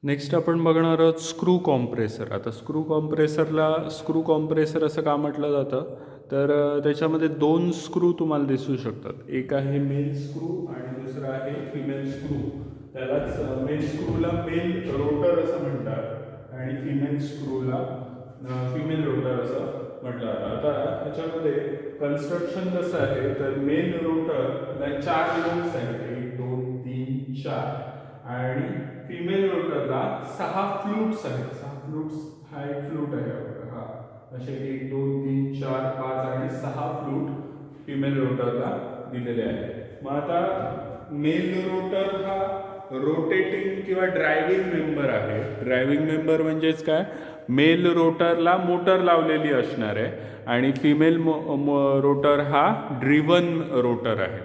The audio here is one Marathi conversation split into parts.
नेक्स्ट आपण बघणार आहोत स्क्रू कॉम्प्रेसर. आता स्क्रू कॉम्प्रेसर असं का म्हटलं जातं, तर त्याच्यामध्ये दोन स्क्रू तुम्हाला दिसू शकतात. एक आहे मेल स्क्रू आणि दुसरा आहे फिमेल स्क्रू. त्यालाच मेल स्क्रूला मेल रोटर असं म्हणतात आणि फिमेल स्क्रूला फिमेल रोटर असं म्हटलं जातं. आता ह्याच्यामध्ये कन्स्ट्रक्शन कसं आहे, तर मेल रोटरला 4 लोब्स आहेत, 1 2 3 4 आणि फिमेल रोटरला 6 फ्लूट्स आहेत. 6 फ्लूट्स, हा एक फ्लूट आहे बघा, हा असे 1 2 3 4 5 आणि 6 फ्लूट फिमेल रोटरला दिलेले आहेत. मग आता मेल रोटर हा रोटेटिंग किंवा ड्रायव्हिंग मेंबर आहे. ड्रायव्हिंग मेंबर म्हणजेच काय, मेल रोटरला मोटर लावलेली असणार आहे आणि फिमेल रोटर हा ड्रिव्हन रोटर आहे.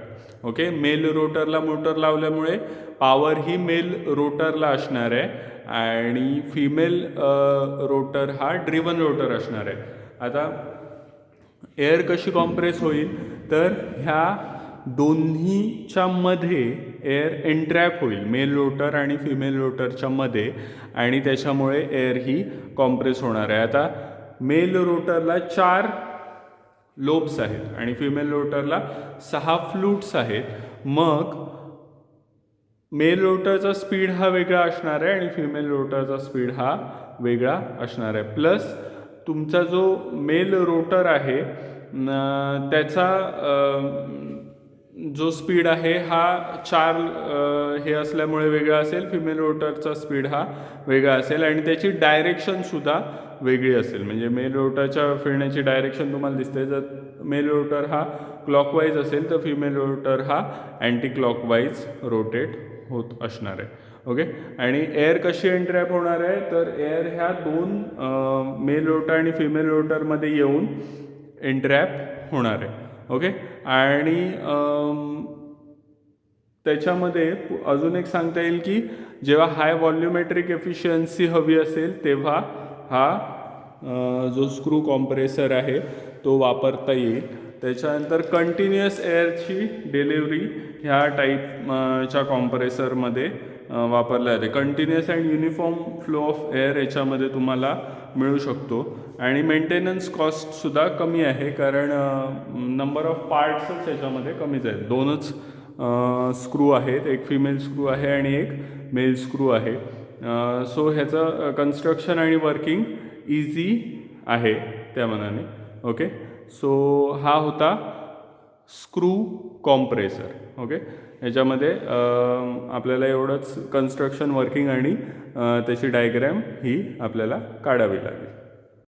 ओके, मेल रोटरला मोटर लावल्यामुळे पॉवर ही मेल रोटरला असणार आहे आणि फिमेल रोटर हा ड्रिव्हन रोटर असणार आहे. आता एअर कशी कॉम्प्रेस होईल, तर ह्या दोन्हीच्या मध्ये एअर एन्ट्रॅप होईल, मेल रोटर आणि फिमेल रोटरच्या मध्ये, आणि त्याच्यामुळे एअर ही कॉम्प्रेस होणार आहे. आता मेल रोटरला 4 लोब्स आहेत आणि फिमेल रोटरला 6 फ्लूट्स आहेत. मग मेल रोटरचा स्पीड हा वेगळा असणार आहे आणि फिमेल रोटरचा स्पीड हा वेगळा असणार आहे. प्लस तुमचा जो मेल रोटर आहे त्याचा जो स्पीड आहे हा 4 हे असल्यामुळे वेगळा असेल, फिमेल रोटरचा स्पीड हा वेगळा असेल आणि त्याची डायरेक्शनसुद्धा वेगळी असेल. म्हणजे मेल रोटरच्या फिरण्याची डायरेक्शन तुम्हाला दिसते. जर मेल रोटर हा क्लॉकवाईज असेल तर फिमेल रोटर हा अँटी क्लॉकवाईज रोटेट होत असणार आहे. ओके, आणि एअर कशी एन्ट्रॅप होणार आहे, तर एअर ह्या दोन मेल रोटर आणि फिमेल रोटरमध्ये येऊन एन्ट्रॅप होणार आहे. ओके, आणि त्याच्यामध्ये अजून एक सांगता येईल की जेव्हा हाय व्हॉल्युमेट्रिक एफिशियन्सी हवी असेल तेव्हा हा जो स्क्रू कॉम्प्रेसर आहे तो वापरता येईल. त्याच्यानंतर कंटिन्युअस एअरची डिलिव्हरी ह्या टाईपच्या कॉम्प्रेसरमध्ये वापरल्या जाते. Continuous and uniform flow of air याच्यामध्ये तुम्हाला मिळू शकतो आणि मेंटेनन्स कॉस्टसुद्धा कमी आहे, कारण नंबर ऑफ पार्ट्सच याच्यामध्ये कमीच आहेत. दोनच स्क्रू आहेत, एक फिमेल स्क्रू आहे आणि एक मेल स्क्रू आहे. सो ह्याचं कन्स्ट्रक्शन आणि वर्किंग इझी आहे त्या मानाने. ओके, सो हा होता स्क्रू कॉम्प्रेसर. ओके, ह्याच्यामध्ये आपल्याला एवढंच कन्स्ट्रक्शन, वर्किंग आणि त्याची डायग्रॅम ही आपल्याला काढावी लागेल.